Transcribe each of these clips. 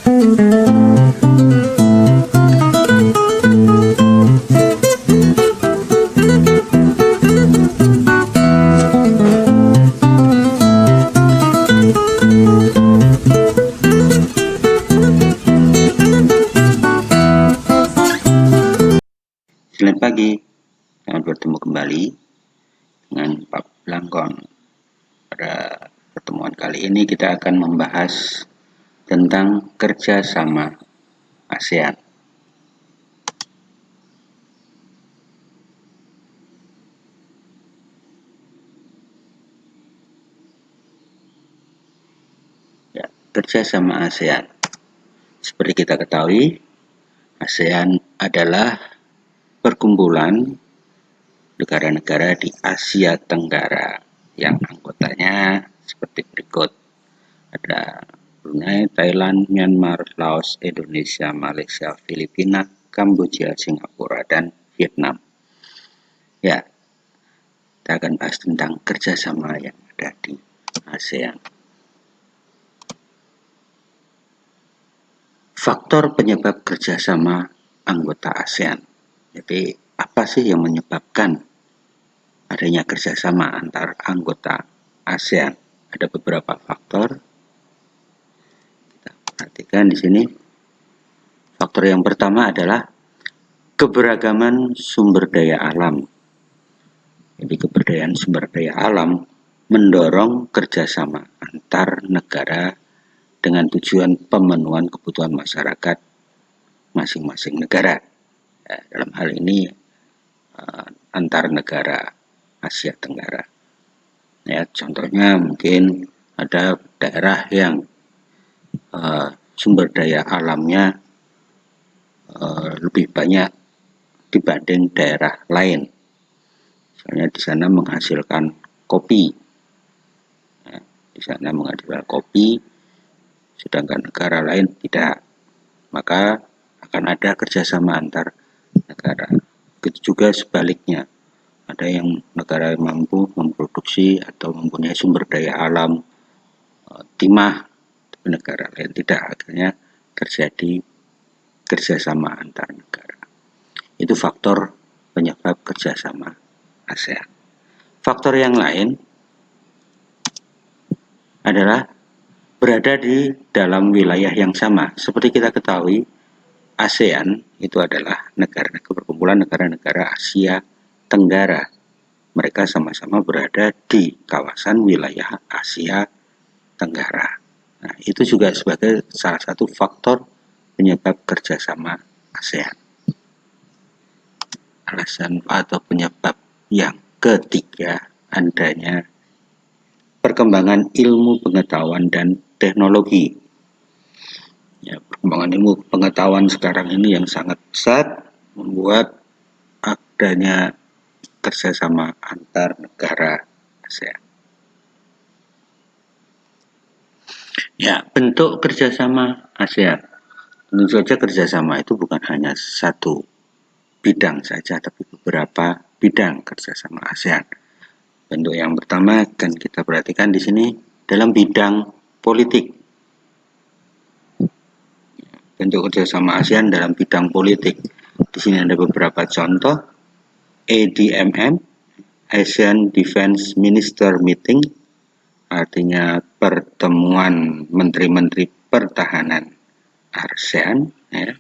Selamat pagi, selamat bertemu kembali dengan Pak Blangkon. Pada pertemuan kali ini kita akan membahas tentang kerjasama ASEAN. Ya, kerjasama ASEAN. Seperti kita ketahui, ASEAN adalah perkumpulan negara-negara di Asia Tenggara yang anggotanya seperti berikut. Ada Brunei, Thailand, Myanmar, Laos, Indonesia, Malaysia, Filipina, Kamboja, Singapura, dan Vietnam. Ya, kita akan bahas tentang kerjasama yang ada di ASEAN. Faktor penyebab kerjasama anggota ASEAN. Jadi, apa sih yang menyebabkan adanya kerjasama antar anggota ASEAN? Ada beberapa faktor. Kita perhatikan di sini. Faktor yang pertama adalah keberagaman sumber daya alam. Jadi keberadaan sumber daya alam mendorong kerjasama antar negara dengan tujuan pemenuhan kebutuhan masyarakat masing-masing negara. Ya, dalam hal ini antar negara Asia Tenggara. Ya, contohnya mungkin ada daerah yang sumber daya alamnya lebih banyak dibanding daerah lain. Misalnya di sana menghasilkan kopi, ya, di sana menghasilkan kopi, sedangkan negara lain tidak, maka akan ada kerjasama antar negara. Begitu juga sebaliknya, ada yang negara yang mampu memproduksi atau mempunyai sumber daya alam timah, tapi negara lain tidak, akhirnya terjadi kerjasama antar negara. Itu faktor penyebab kerjasama ASEAN. Faktor yang lain adalah berada di dalam wilayah yang sama. Seperti kita ketahui, ASEAN itu adalah negara-negara perkumpulan negara-negara Asia Tenggara. Mereka sama-sama berada di kawasan wilayah Asia Tenggara. Nah, itu juga sebagai salah satu faktor penyebab kerjasama ASEAN. Alasan atau penyebab yang ketiga adanya perkembangan ilmu pengetahuan dan teknologi. Ya, perkembangan ilmu pengetahuan sekarang ini yang sangat pesat membuat adanya kerjasama antar negara ASEAN. Ya, bentuk kerjasama ASEAN. Tentu saja kerjasama itu bukan hanya satu bidang saja, tapi beberapa bidang kerjasama ASEAN. Bentuk yang pertama akan kita perhatikan di sini dalam bidang politik. Bentuk kerjasama ASEAN dalam bidang politik. Di sini ada beberapa contoh. ADMM, Asian Defense Minister Meeting, artinya pertemuan menteri-menteri pertahanan ASEAN. Ya.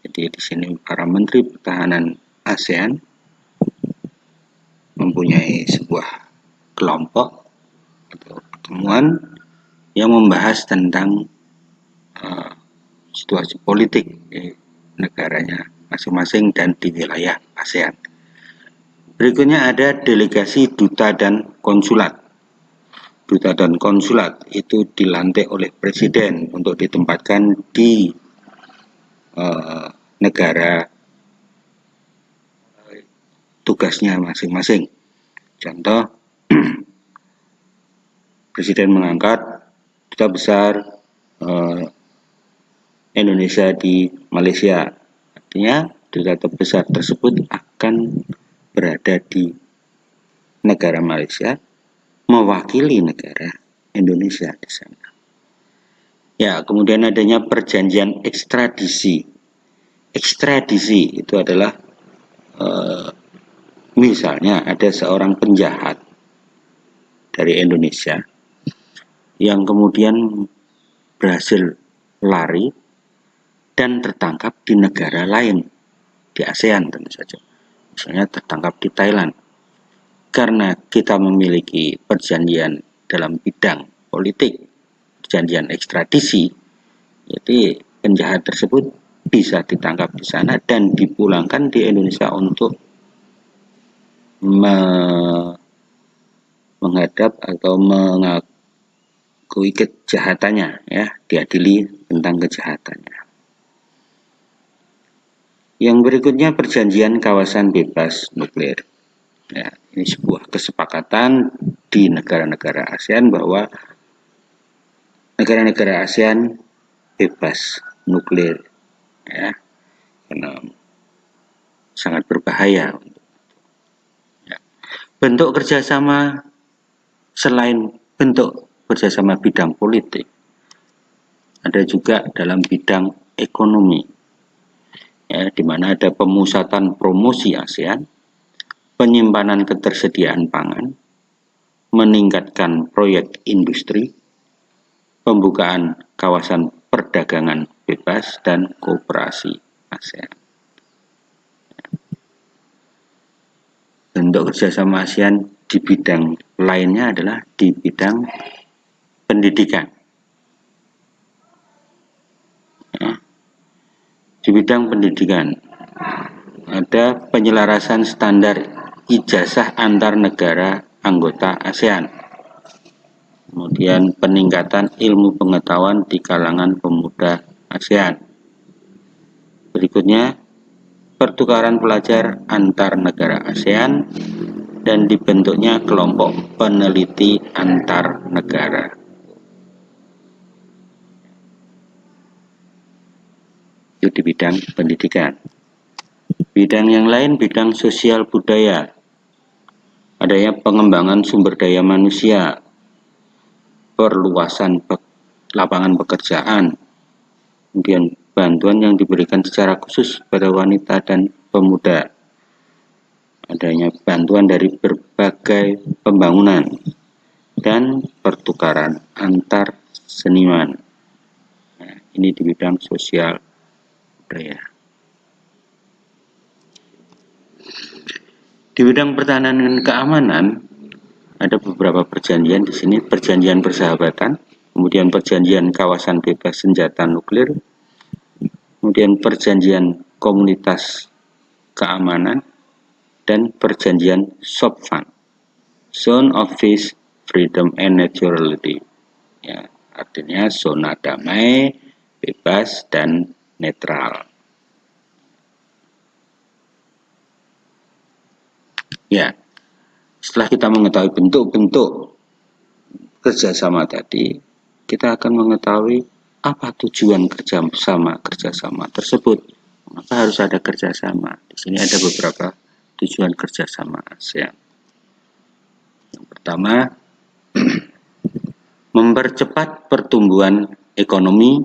Jadi di sini para menteri pertahanan ASEAN mempunyai sebuah kelompok atau pertemuan yang membahas tentang situasi politik di negaranya masing-masing dan di wilayah ASEAN. Berikutnya ada delegasi duta dan konsulat. Duta dan konsulat itu dilantik oleh presiden untuk ditempatkan di negara tugasnya masing-masing. Contoh, presiden mengangkat duta besar Indonesia di Malaysia. Artinya duta besar tersebut akan berada di negara Malaysia mewakili negara Indonesia di sana. Ya, kemudian adanya perjanjian ekstradisi. Ekstradisi itu adalah misalnya ada seorang penjahat dari Indonesia yang kemudian berhasil lari dan tertangkap di negara lain, di ASEAN tentu saja. Misalnya tertangkap di Thailand. Karena kita memiliki perjanjian dalam bidang politik, perjanjian ekstradisi, jadi penjahat tersebut bisa ditangkap di sana dan dipulangkan di Indonesia untuk menghadap atau mengakui kejahatannya, ya, diadili tentang kejahatannya. Yang berikutnya perjanjian kawasan bebas nuklir. Ya, ini sebuah kesepakatan di negara-negara ASEAN bahwa negara-negara ASEAN bebas nuklir, ya, karena sangat berbahaya. Ya. Bentuk kerjasama selain bentuk kerjasama bidang politik, ada juga dalam bidang ekonomi, ya, di mana ada pemusatan promosi ASEAN, penyimpanan ketersediaan pangan, meningkatkan proyek industri, pembukaan kawasan perdagangan bebas, dan kooperasi ASEAN. Bentuk kerjasama ASEAN di bidang lainnya adalah di bidang pendidikan. Ya. Di bidang pendidikan ada penyelarasan standar ijazah antar negara anggota ASEAN. Kemudian peningkatan ilmu pengetahuan di kalangan pemuda ASEAN. Berikutnya, pertukaran pelajar antar negara ASEAN dan dibentuknya kelompok peneliti antar negara. Itu di bidang pendidikan. Bidang yang lain, bidang sosial budaya. Adanya pengembangan sumber daya manusia, perluasan lapangan pekerjaan, kemudian bantuan yang diberikan secara khusus pada wanita dan pemuda, adanya bantuan dari berbagai pembangunan, dan pertukaran antar seniman. Nah, ini di bidang sosial budaya. Di bidang pertahanan dan keamanan ada beberapa perjanjian di sini, perjanjian persahabatan, kemudian perjanjian kawasan bebas senjata nuklir, kemudian perjanjian komunitas keamanan, dan perjanjian SOFAN, Zone of Peace, Freedom and Neutrality. Ya, artinya zona damai, bebas, dan netral. Ya, setelah kita mengetahui bentuk-bentuk kerjasama tadi, kita akan mengetahui apa tujuan kerjasama tersebut. Maka harus ada kerjasama. Di sini ada beberapa tujuan kerjasama ASEAN. Yang pertama, mempercepat pertumbuhan ekonomi,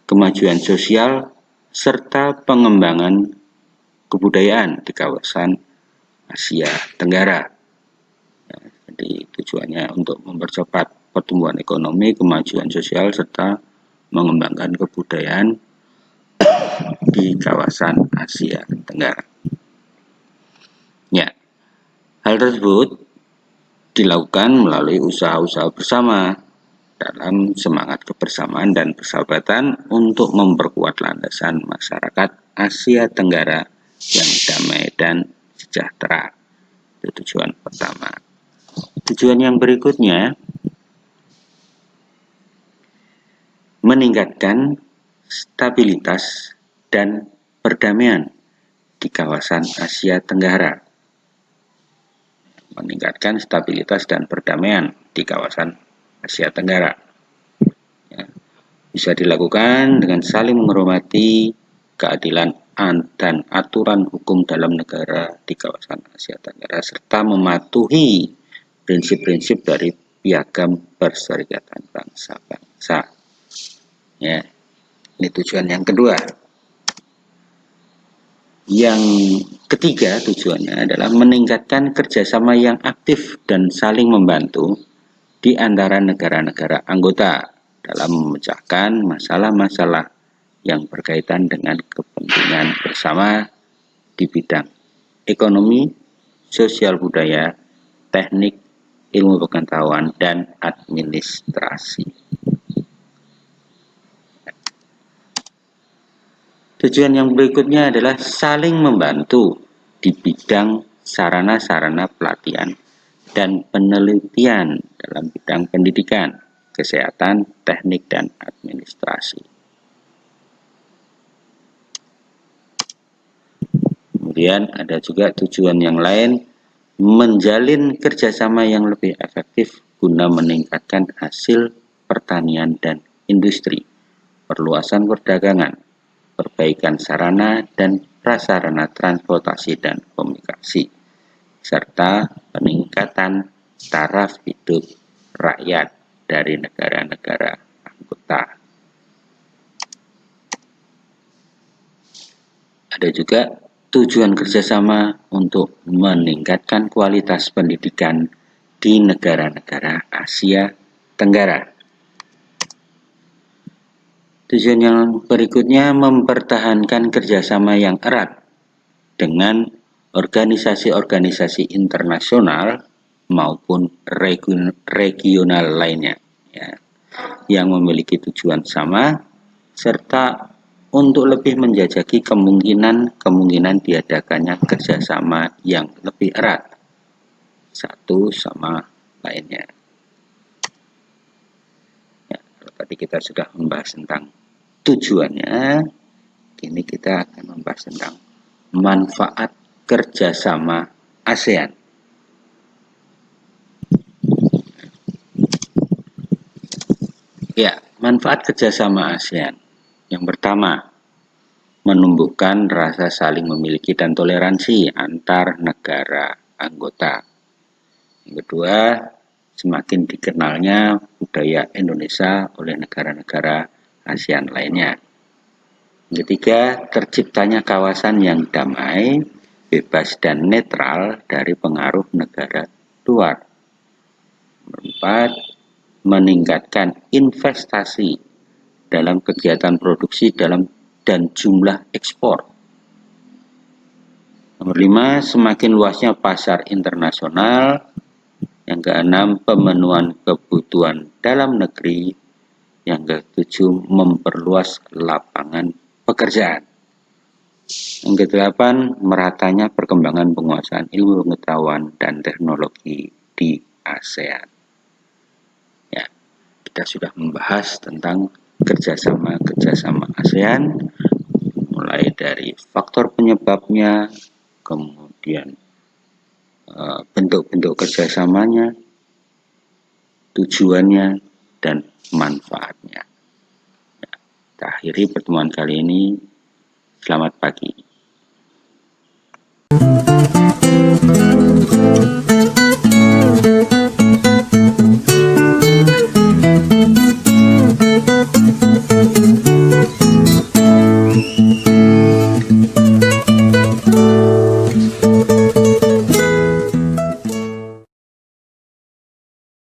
kemajuan sosial, serta pengembangan kebudayaan di kawasan Asia Tenggara. Ya, jadi tujuannya untuk mempercepat pertumbuhan ekonomi, kemajuan sosial, serta mengembangkan kebudayaan di kawasan Asia Tenggara. Ya, hal tersebut dilakukan melalui usaha-usaha bersama dalam semangat kebersamaan dan persahabatan untuk memperkuat landasan masyarakat Asia Tenggara yang damai dan sejahtera. Itu tujuan pertama. Tujuan yang berikutnya, meningkatkan stabilitas dan perdamaian di kawasan Asia Tenggara. Meningkatkan stabilitas dan perdamaian di kawasan Asia Tenggara. Ya, bisa dilakukan dengan saling menghormati keadilan dan aturan hukum dalam negara di kawasan Asia Tenggara, serta mematuhi prinsip-prinsip dari Piagam Perserikatan Bangsa-Bangsa. Ya, ini tujuan yang kedua. Yang ketiga tujuannya adalah meningkatkan kerjasama yang aktif dan saling membantu di antara negara-negara anggota dalam memecahkan masalah-masalah yang berkaitan dengan kepentingan bersama di bidang ekonomi, sosial budaya, teknik, ilmu pengetahuan, dan administrasi. Tujuan yang berikutnya adalah saling membantu di bidang sarana-sarana pelatihan dan penelitian dalam bidang pendidikan, kesehatan, teknik, dan administrasi. Kemudian ada juga tujuan yang lain, menjalin kerjasama yang lebih efektif guna meningkatkan hasil pertanian dan industri, perluasan perdagangan, perbaikan sarana dan prasarana transportasi dan komunikasi, serta peningkatan taraf hidup rakyat dari negara-negara anggota. Ada juga tujuan kerjasama untuk meningkatkan kualitas pendidikan di negara-negara Asia Tenggara. Tujuan yang berikutnya mempertahankan kerjasama yang erat dengan organisasi-organisasi internasional maupun regional lainnya, ya, yang memiliki tujuan sama, serta untuk lebih menjajaki kemungkinan diadakannya kerjasama yang lebih erat satu sama lainnya. Ya, kalau tadi kita sudah membahas tentang tujuannya, kini kita akan membahas tentang manfaat kerjasama ASEAN. Ya, manfaat kerjasama ASEAN. Yang pertama, menumbuhkan rasa saling memiliki dan toleransi antar negara anggota. Yang kedua, semakin dikenalnya budaya Indonesia oleh negara-negara ASEAN lainnya. Yang ketiga, terciptanya kawasan yang damai, bebas dan netral dari pengaruh negara luar. Nomor 4, meningkatkan investasi dalam kegiatan produksi dan jumlah ekspor. Nomor 5, semakin luasnya pasar internasional. Yang keenam, pemenuhan kebutuhan dalam negeri. Yang ketujuh, memperluas lapangan pekerjaan. Yang kedelapan, meratanya perkembangan penguasaan ilmu pengetahuan dan teknologi di ASEAN. Ya, kita sudah membahas tentang kerjasama ASEAN, mulai dari faktor penyebabnya, kemudian bentuk-bentuk kerjasamanya, tujuannya, dan manfaatnya. Ya, kita akhiri pertemuan kali ini. Selamat pagi.